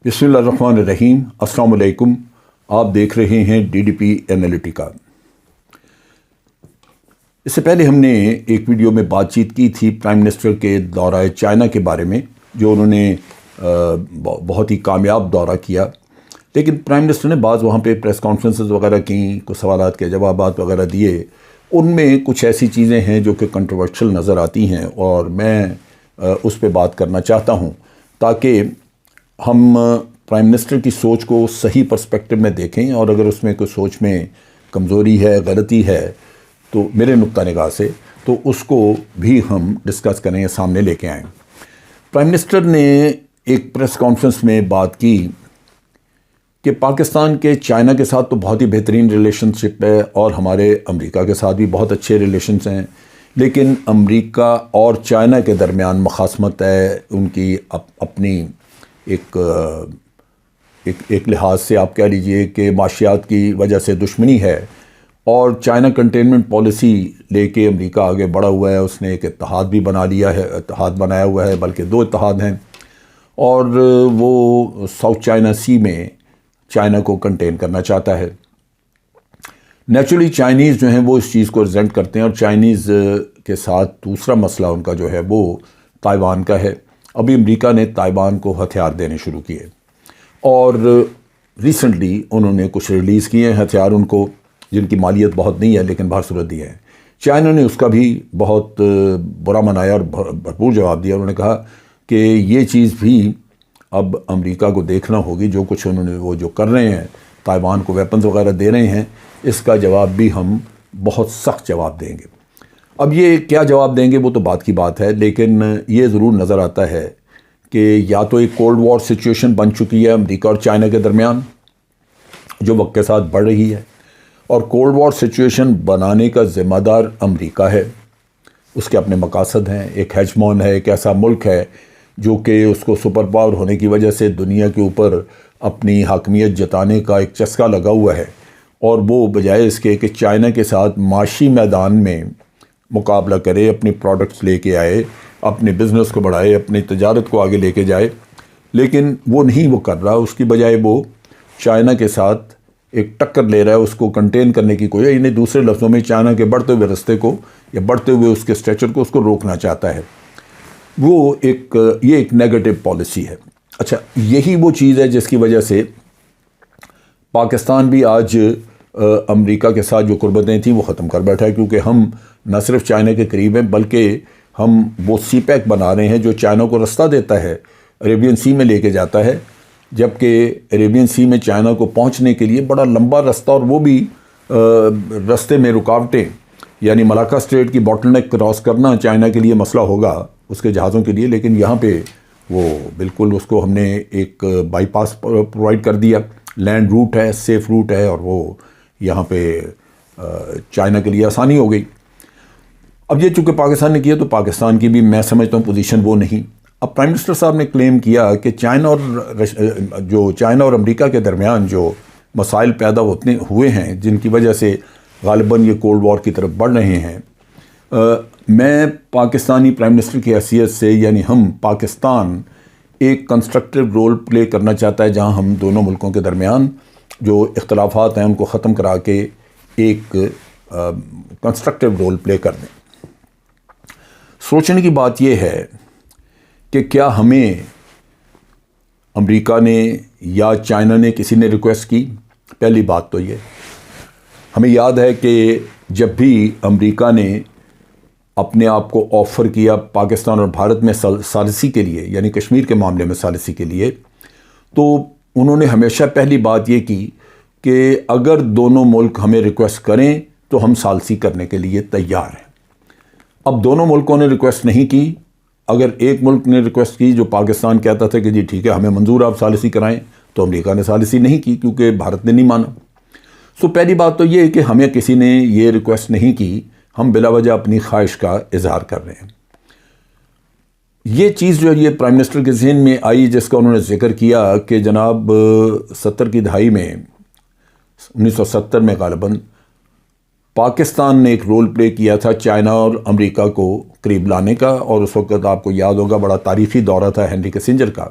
بسم اللہ الرحمن الرحیم۔ السلام علیکم۔ آپ دیکھ رہے ہیں DDP انالیٹیکا۔ اس سے پہلے ہم نے ایک ویڈیو میں بات چیت کی تھی پرائم منسٹر کے دورہ چائنا کے بارے میں، جو انہوں نے بہت ہی کامیاب دورہ کیا، لیکن پرائم منسٹر نے بعض وہاں پہ پریس کانفرنسز وغیرہ کیں، کچھ سوالات کے جوابات وغیرہ دیے۔ ان میں کچھ ایسی چیزیں ہیں جو کہ کنٹروورشل نظر آتی ہیں، اور میں اس پہ بات کرنا چاہتا ہوں تاکہ ہم پرائم منسٹر کی سوچ کو صحیح پرسپیکٹو میں دیکھیں، اور اگر اس میں کوئی سوچ میں کمزوری ہے، غلطی ہے تو میرے نقطہ نگاہ سے، تو اس کو بھی ہم ڈسکس کریں، سامنے لے کے آئیں۔ پرائم منسٹر نے ایک پریس کانفرنس میں بات کی کہ پاکستان کے چائنا کے ساتھ تو بہت ہی بہترین ریلیشن شپ ہے، اور ہمارے امریکہ کے ساتھ بھی بہت اچھے ریلیشنز ہیں، لیکن امریکہ اور چائنا کے درمیان مخاصمت ہے، ان کی اپنی ایک لحاظ سے آپ کہہ لیجئے کہ معاشیات کی وجہ سے دشمنی ہے، اور چائنا کنٹینمنٹ پالیسی لے کے امریکہ آگے بڑھا ہوا ہے۔ اس نے ایک اتحاد بھی بنایا ہوا ہے، بلکہ 2 اتحاد ہیں، اور وہ ساؤتھ چائنا سی میں چائنا کو کنٹین کرنا چاہتا ہے۔ نیچرلی چائنیز جو ہیں وہ اس چیز کو ریزنٹ کرتے ہیں، اور چائنیز کے ساتھ دوسرا مسئلہ ان کا جو ہے وہ تائیوان کا ہے۔ ابھی امریکہ نے تائیوان کو ہتھیار دینے شروع کیے، اور ریسنٹلی انہوں نے کچھ ریلیز کیے ہیں ہتھیار ان کو، جن کی مالیت بہت نہیں ہے لیکن بہر صورت دی ہے۔ چائنا نے اس کا بھی بہت برا منایا اور بھرپور جواب دیا۔ انہوں نے کہا کہ یہ چیز بھی اب امریکہ کو دیکھنا ہوگی، جو کچھ انہوں نے وہ جو کر رہے ہیں، تائیوان کو ویپنز وغیرہ دے رہے ہیں، اس کا جواب بھی ہم بہت سخت جواب دیں گے۔ اب یہ کیا جواب دیں گے وہ تو بات کی بات ہے، لیکن یہ ضرور نظر آتا ہے کہ یا تو ایک کولڈ وار سچویشن بن چکی ہے امریکہ اور چائنا کے درمیان، جو وقت کے ساتھ بڑھ رہی ہے، اور کولڈ وار سچویشن بنانے کا ذمہ دار امریکہ ہے۔ اس کے اپنے مقاصد ہیں، ایک ہیجمون ہے، ایک ایسا ملک ہے جو کہ اس کو سپر پاور ہونے کی وجہ سے دنیا کے اوپر اپنی حاکمیت جتانے کا ایک چسکا لگا ہوا ہے، اور وہ بجائے اس کے کہ چائنا کے ساتھ معاشی میدان میں مقابلہ کرے، اپنی پروڈکٹس لے کے آئے، اپنے بزنس کو بڑھائے، اپنی تجارت کو آگے لے کے جائے، لیکن وہ نہیں وہ کر رہا۔ اس کی بجائے وہ چائنا کے ساتھ ایک ٹکر لے رہا ہے، اس کو کنٹین کرنے کی کوشش، یعنی دوسرے لفظوں میں چائنا کے بڑھتے ہوئے رستے کو، یا بڑھتے ہوئے اس کے اسٹیچر کو، اس کو روکنا چاہتا ہے۔ یہ ایک نیگیٹو پالیسی ہے۔ اچھا، یہی وہ چیز ہے جس کی وجہ سے پاکستان بھی آج امریکہ کے ساتھ جو قربتیں تھیں وہ ختم کر بیٹھا ہے، کیونکہ ہم نہ صرف چائنا کے قریب ہیں، بلکہ ہم وہ سی پیک بنا رہے ہیں جو چائنا کو رستہ دیتا ہے، عربین سی میں لے کے جاتا ہے، جبکہ عربین سی میں چائنا کو پہنچنے کے لیے بڑا لمبا رستہ، اور وہ بھی رستے میں رکاوٹیں، یعنی ملاکا اسٹریٹ کی باٹل نیک کراس کرنا چائنا کے لیے مسئلہ ہوگا اس کے جہازوں کے لیے، لیکن یہاں پہ وہ بالکل اس کو ہم نے ایک بائی پاس پرووائڈ کر دیا، لینڈ روٹ ہے، سیف روٹ ہے، اور وہ یہاں پہ چائنا کے لیے آسانی ہو گئی۔ اب یہ چونکہ پاکستان نے کیا تو پاکستان کی بھی میں سمجھتا ہوں پوزیشن وہ نہیں۔ اب پرائم منسٹر صاحب نے کلیم کیا کہ چائنا اور امریکہ کے درمیان جو مسائل پیدا ہوئے ہیں، جن کی وجہ سے غالباً یہ کولڈ وار کی طرف بڑھ رہے ہیں، میں پاکستانی پرائم منسٹر کی حیثیت سے، یعنی ہم پاکستان ایک کنسٹرکٹیو رول پلے کرنا چاہتا ہے، جہاں ہم دونوں ملکوں کے درمیان جو اختلافات ہیں ان کو ختم کرا کے ایک کنسٹرکٹیو رول پلے کر دیں۔ سوچنے کی بات یہ ہے کہ کیا ہمیں امریکہ نے یا چائنا نے کسی نے ریکویسٹ کی؟ پہلی بات تو یہ ہمیں یاد ہے کہ جب بھی امریکہ نے اپنے آپ کو آفر کیا پاکستان اور بھارت میں ثالثی کے لیے، یعنی کشمیر کے معاملے میں ثالثی کے لیے، تو انہوں نے ہمیشہ پہلی بات یہ کی کہ اگر دونوں ملک ہمیں ریکویسٹ کریں تو ہم ثالثی کرنے کے لیے تیار ہیں۔ اب دونوں ملکوں نے ریکویسٹ نہیں کی۔ اگر ایک ملک نے ریکویسٹ کی جو پاکستان کہتا تھا کہ جی ٹھیک ہے ہمیں منظور آپ ثالثی کرائیں، تو امریکہ نے ثالثی نہیں کی کیونکہ بھارت نے نہیں مانا۔ سو پہلی بات تو یہ ہے کہ ہمیں کسی نے یہ ریکویسٹ نہیں کی، ہم بلا وجہ اپنی خواہش کا اظہار کر رہے ہیں۔ یہ چیز جو یہ پرائم منسٹر کے ذہن میں آئی، جس کا انہوں نے ذکر کیا کہ جناب 70 کی دہائی میں، 1970 میں غالباً پاکستان نے ایک رول پلے کیا تھا چائنا اور امریکہ کو قریب لانے کا، اور اس وقت آپ کو یاد ہوگا بڑا تاریخی دورہ تھا ہنری کسنجر کا۔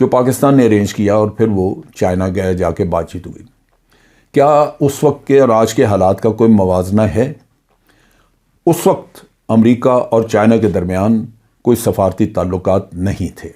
جو پاکستان نے ارینج کیا اور پھر وہ چائنا گئے، جا کے بات چیت ہوئی۔ کیا اس وقت کے اور آج کے حالات کا کوئی موازنہ ہے؟ اس وقت امریکہ اور چائنا کے درمیان کوئی سفارتی تعلقات نہیں تھے،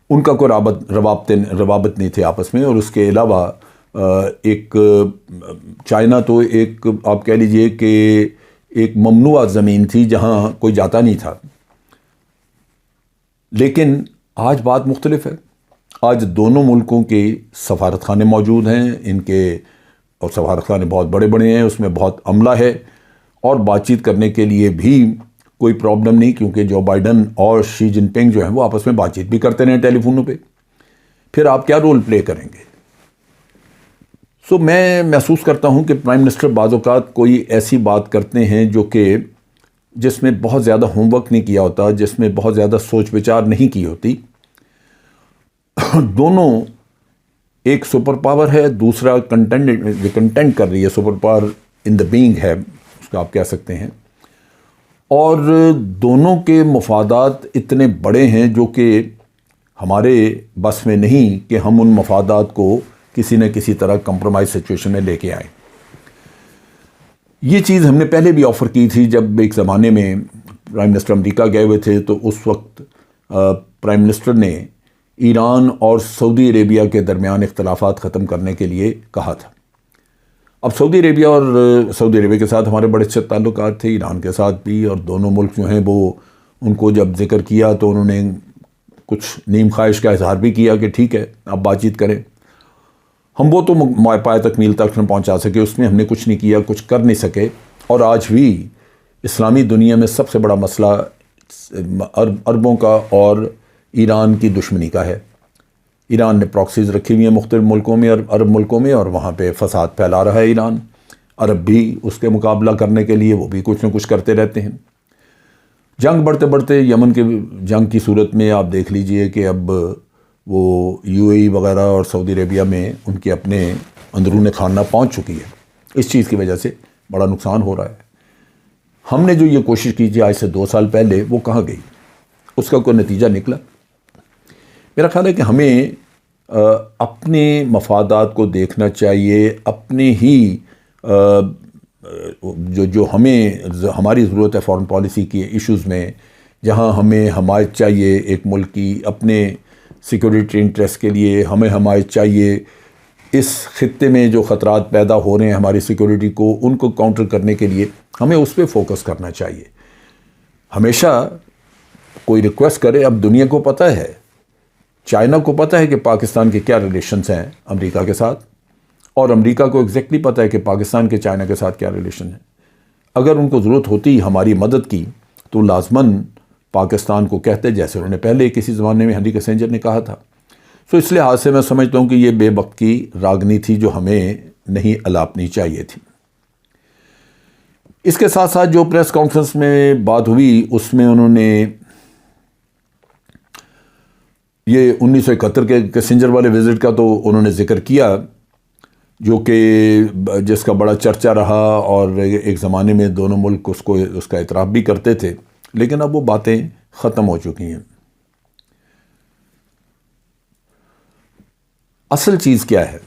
ان کا کوئی روابط نہیں تھے آپس میں، اور اس کے علاوہ ایک چائنا تو ایک آپ کہہ لیجئے کہ ایک ممنوعہ زمین تھی جہاں کوئی جاتا نہیں تھا۔ لیکن آج بات مختلف ہے، آج دونوں ملکوں کے سفارت خانے موجود ہیں، ان کے اور سفارت خانے بہت بڑے بڑے ہیں، اس میں بہت عملہ ہے، اور بات چیت کرنے کے لیے بھی کوئی پرابلم نہیں، کیونکہ جو بائیڈن اور شی جن پنگ جو ہیں وہ آپس میں بات چیت بھی کرتے رہے ٹیلی فونوں پہ۔ پھر آپ کیا رول پلے کریں گے؟ میں محسوس کرتا ہوں کہ پرائم منسٹر بعض اوقات کوئی ایسی بات کرتے ہیں جو کہ جس میں بہت زیادہ ہوم ورک نہیں کیا ہوتا، جس میں بہت زیادہ سوچ وچار نہیں کی ہوتی۔ دونوں، ایک سپر پاور ہے، دوسرا کنٹینڈ کر رہی ہے، سپر پاور ان دا بینگ ہے، اس کو آپ کہہ سکتے ہیں، اور دونوں کے مفادات اتنے بڑے ہیں جو کہ ہمارے بس میں نہیں کہ ہم ان مفادات کو کسی نہ کسی طرح کمپرومائز سچویشن میں لے کے آئیں۔ یہ چیز ہم نے پہلے بھی آفر کی تھی، جب ایک زمانے میں پرائم منسٹر امریکہ گئے ہوئے تھے تو اس وقت پرائم منسٹر نے ایران اور سعودی عربیہ کے درمیان اختلافات ختم کرنے کے لیے کہا تھا۔ اب سعودی عربیہ کے ساتھ ہمارے بڑے اچھے تعلقات تھے، ایران کے ساتھ بھی، اور دونوں ملک جو ہیں وہ ان کو جب ذکر کیا تو انہوں نے کچھ نیم خواہش کا اظہار بھی کیا کہ ٹھیک ہے آپ بات چیت کریں۔ ہم وہ تو پائے تکمیل تک نہ پہنچا سکے، اس میں ہم نے کچھ نہیں کیا، کچھ کر نہیں سکے، اور آج بھی اسلامی دنیا میں سب سے بڑا مسئلہ عربوں کا اور ایران کی دشمنی کا ہے۔ ایران نے پراکسیز رکھی ہوئی ہیں مختلف ملکوں میں، عرب ملکوں میں، اور وہاں پہ فساد پھیلا رہا ہے ایران۔ عرب بھی اس کے مقابلہ کرنے کے لیے وہ بھی کچھ نہ کچھ کرتے رہتے ہیں۔ جنگ بڑھتے بڑھتے یمن کے جنگ کی صورت میں آپ دیکھ لیجئے کہ اب وہ UAE وغیرہ اور سعودی عربیہ میں ان کے اپنے اندرون خانہ پہنچ چکی ہے۔ اس چیز کی وجہ سے بڑا نقصان ہو رہا ہے۔ ہم نے جو یہ کوشش کی تھی آج سے 2 سال پہلے، وہ کہاں گئی؟ اس کا کوئی نتیجہ نکلا؟ میرا خیال ہے کہ ہمیں اپنے مفادات کو دیکھنا چاہیے، اپنے ہی جو ہماری ضرورت ہے فارن پالیسی کی ایشوز میں، جہاں ہمیں حمایت چاہیے ایک ملک کی اپنے سیکورٹی انٹرسٹ کے لیے، ہمیں حمایت چاہیے اس خطے میں جو خطرات پیدا ہو رہے ہیں ہماری سیکورٹی کو، ان کو کاؤنٹر کرنے کے لیے ہمیں اس پہ فوکس کرنا چاہیے۔ ہمیشہ کوئی ریکویسٹ کرے، اب دنیا کو پتہ ہے، چائنا کو پتہ ہے کہ پاکستان کے کیا ریلیشنز ہیں امریکہ کے ساتھ، اور امریکہ کو ایگزیکٹلی پتہ ہے کہ پاکستان کے چائنا کے ساتھ کیا ریلیشن ہے۔ اگر ان کو ضرورت ہوتی ہماری مدد کی تو لازماً پاکستان کو کہتے، جیسے انہوں نے پہلے کسی زمانے میں ہنری کسنجر نے کہا تھا۔ اس لحاظ سے میں سمجھتا ہوں کہ یہ بے وقت کی راگنی تھی جو ہمیں نہیں الاپنی چاہیے تھی۔ اس کے ساتھ ساتھ جو پریس کانفرنس میں بات ہوئی، اس میں انہوں نے یہ 1971 کے کسنجر والے وزٹ کا تو انہوں نے ذکر کیا، جو کہ جس کا بڑا چرچہ رہا، اور ایک زمانے میں دونوں ملک اس کا اعتراف بھی کرتے تھے، لیکن اب وہ باتیں ختم ہو چکی ہیں۔ اصل چیز کیا ہے؟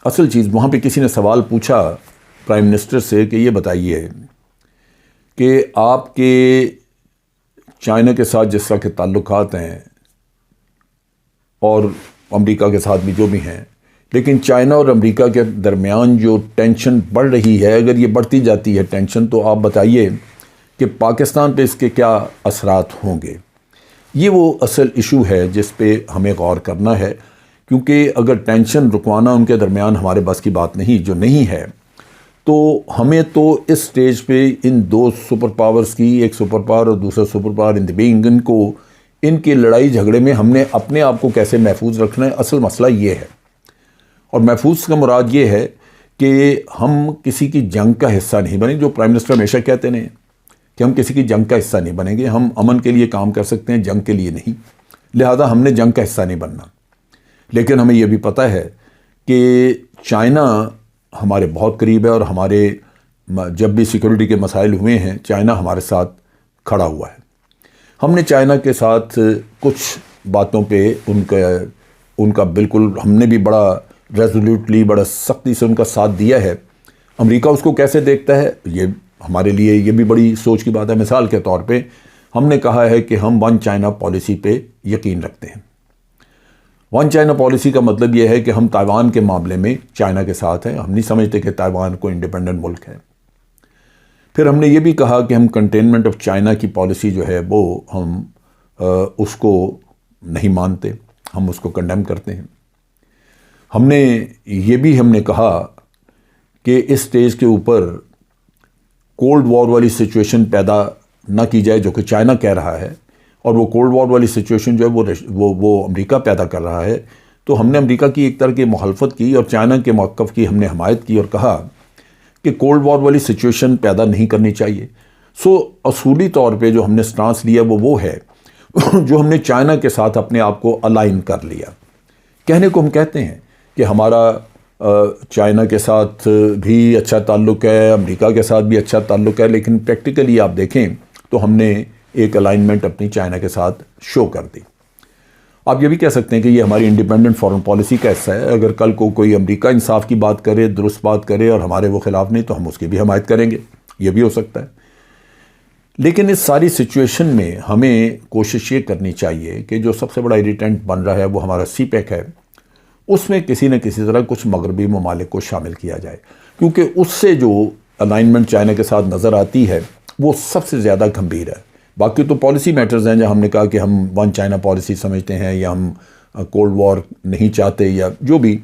اصل چیز، وہاں پہ کسی نے سوال پوچھا پرائم منسٹر سے کہ یہ بتائیے کہ آپ کے چائنا کے ساتھ جس طرح کے تعلقات ہیں، اور امریکہ کے ساتھ بھی جو بھی ہیں، لیکن چائنا اور امریکہ کے درمیان جو ٹینشن بڑھ رہی ہے، اگر یہ بڑھتی جاتی ہے ٹینشن، تو آپ بتائیے کہ پاکستان پہ اس کے کیا اثرات ہوں گے؟ یہ وہ اصل ایشو ہے جس پہ ہمیں غور کرنا ہے، کیونکہ اگر ٹینشن رکوانا ان کے درمیان ہمارے بس کی بات نہیں، جو نہیں ہے، تو ہمیں تو اس سٹیج پہ ان 2 سپر پاورز کی، ایک سپر پاور اور دوسرا سپر پاور ان دی بینگ، ان کی لڑائی جھگڑے میں ہم نے اپنے آپ کو کیسے محفوظ رکھنا ہے، اصل مسئلہ یہ ہے۔ اور محفوظ کا مراد یہ ہے کہ ہم کسی کی جنگ کا حصہ نہیں بنیں، جو پرائم منسٹر ہمیشہ کہتے ہیں کہ ہم کسی کی جنگ کا حصہ نہیں بنیں گے، ہم امن کے لیے کام کر سکتے ہیں، جنگ کے لیے نہیں، لہذا ہم نے جنگ کا حصہ نہیں بننا۔ لیکن ہمیں یہ بھی پتہ ہے کہ چائنا ہمارے بہت قریب ہے، اور ہمارے جب بھی سیکورٹی کے مسائل ہوئے ہیں، چائنا ہمارے ساتھ کھڑا ہوا ہے۔ ہم نے چائنا کے ساتھ کچھ باتوں پہ ان کا ان کا بالکل ہم نے بھی بڑا ریزولوٹلی بڑا سختی سے ان کا ساتھ دیا ہے۔ امریکہ اس کو کیسے دیکھتا ہے، یہ ہمارے لیے یہ بھی بڑی سوچ کی بات ہے۔ مثال کے طور پہ ہم نے کہا ہے کہ ہم ون چائنا پالیسی پہ یقین رکھتے ہیں۔ ون چائنا پالیسی کا مطلب یہ ہے کہ ہم تائیوان کے معاملے میں چائنا کے ساتھ ہیں، ہم نہیں سمجھتے کہ تائیوان کوئی انڈیپینڈنٹ ملک ہے۔ پھر ہم نے یہ بھی کہا کہ ہم کنٹینمنٹ آف چائنا کی پالیسی جو ہے وہ ہم اس کو نہیں مانتے، ہم اس کو کنڈیم کرتے ہیں۔ ہم نے کہا کہ اس سٹیج کے اوپر کولڈ وار والی سچویشن پیدا نہ کی جائے جو کہ چائنا کہہ رہا ہے، اور وہ کولڈ وار والی سچویشن جو ہے وہ امریکہ پیدا کر رہا ہے۔ تو ہم نے امریکہ کی ایک طرح کی مخالفت کی اور چائنا کے موقف کی ہم نے حمایت کی اور کہا کہ کولڈ وار والی سچویشن پیدا نہیں کرنی چاہیے۔ اصولی طور پہ جو ہم نے سٹانس لیا وہ ہے جو ہم نے چائنا کے ساتھ اپنے آپ کو الائن کر لیا۔ کہنے کو ہم کہتے ہیں کہ ہمارا چائنا کے ساتھ بھی اچھا تعلق ہے، امریکہ کے ساتھ بھی اچھا تعلق ہے، لیکن پریکٹیکلی آپ دیکھیں تو ہم نے ایک الائنمنٹ اپنی چائنا کے ساتھ شو کر دی۔ آپ یہ بھی کہہ سکتے ہیں کہ یہ ہماری انڈیپینڈنٹ فارن پالیسی کا حصہ ہے، اگر کل کو کوئی امریکہ انصاف کی بات کرے، درست بات کرے اور ہمارے وہ خلاف نہیں تو ہم اس کی بھی حمایت کریں گے، یہ بھی ہو سکتا ہے۔ لیکن اس ساری سچویشن میں ہمیں کوشش یہ کرنی چاہیے کہ جو سب سے بڑا ایریٹنٹ بن رہا ہے وہ ہمارا سی پیک ہے، اس میں کسی نہ کسی طرح کچھ مغربی ممالک کو شامل کیا جائے، کیونکہ اس سے جو الائنمنٹ چائنا کے ساتھ نظر آتی ہے وہ سب سے زیادہ گھمبیر ہے۔ باقی تو پالیسی میٹرز ہیں جہاں ہم نے کہا کہ ہم ون چائنا پالیسی سمجھتے ہیں یا ہم کولڈ وار نہیں چاہتے یا جو بھی،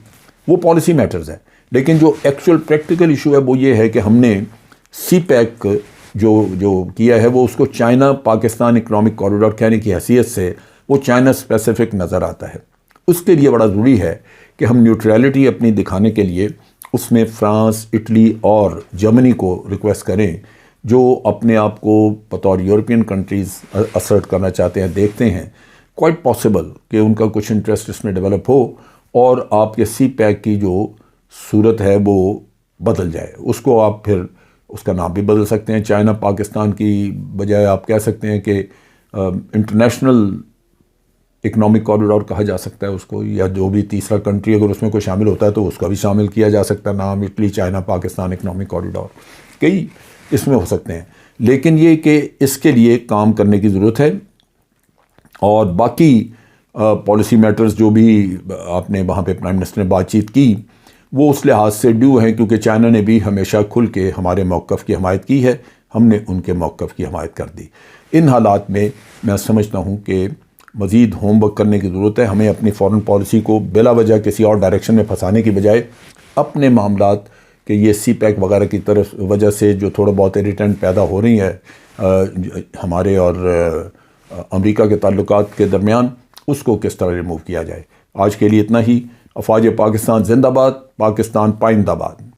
وہ پالیسی میٹرز ہیں۔ لیکن جو ایکچوئل پریکٹیکل ایشو ہے وہ یہ ہے کہ ہم نے سی پیک جو کیا ہے وہ اس کو چائنا پاکستان اکنامک کوریڈور کہنے کی حیثیت سے وہ چائنا اسپیسیفک نظر آتا ہے۔ اس کے لیے بڑا ضروری ہے کہ ہم نیوٹریلٹی اپنی دکھانے کے لیے اس میں فرانس، اٹلی اور جرمنی کو ریکویسٹ کریں جو اپنے آپ کو بطور یورپین کنٹریز اسرٹ کرنا چاہتے ہیں۔ دیکھتے ہیں کوائٹ پاسبل کہ ان کا کچھ انٹرسٹ اس میں ڈیولپ ہو اور آپ کے سی پیک کی جو صورت ہے وہ بدل جائے۔ اس کو آپ پھر اس کا نام بھی بدل سکتے ہیں، چائنا پاکستان کی بجائے آپ کہہ سکتے ہیں کہ انٹرنیشنل اکنامک کوریڈور کہا جا سکتا ہے اس کو، یا جو بھی تیسرا کنٹری اگر اس میں کوئی شامل ہوتا ہے تو اس کا بھی شامل کیا جا سکتا ہے نام، Italy China Pakistan economic corridor, کئی اس میں ہو سکتے ہیں۔ لیکن یہ کہ اس کے لیے کام کرنے کی ضرورت ہے، اور باقی پالیسی میٹرز جو بھی آپ نے وہاں پہ پرائم منسٹر نے بات چیت کی وہ اس لحاظ سے ڈیو ہیں کیونکہ چائنا نے بھی ہمیشہ کھل کے ہمارے موقف کی حمایت کی ہے، ہم نے ان کے موقف کی حمایت کر دی۔ ان حالات میں میں سمجھتا ہوں کہ مزید ہوم ورک کرنے کی ضرورت ہے۔ ہمیں اپنی فارن پالیسی کو بلا وجہ کسی اور ڈائریکشن میں پھنسانے کی بجائے اپنے معاملات کہ یہ سی پیک وغیرہ کی طرف وجہ سے جو تھوڑا بہت ایریٹنٹ پیدا ہو رہی ہے ہمارے اور امریکہ کے تعلقات کے درمیان، اس کو کس طرح ریموو کیا جائے۔ آج کے لیے اتنا ہی۔ افواج پاکستان زندہ باد، پاکستان پائندہ باد۔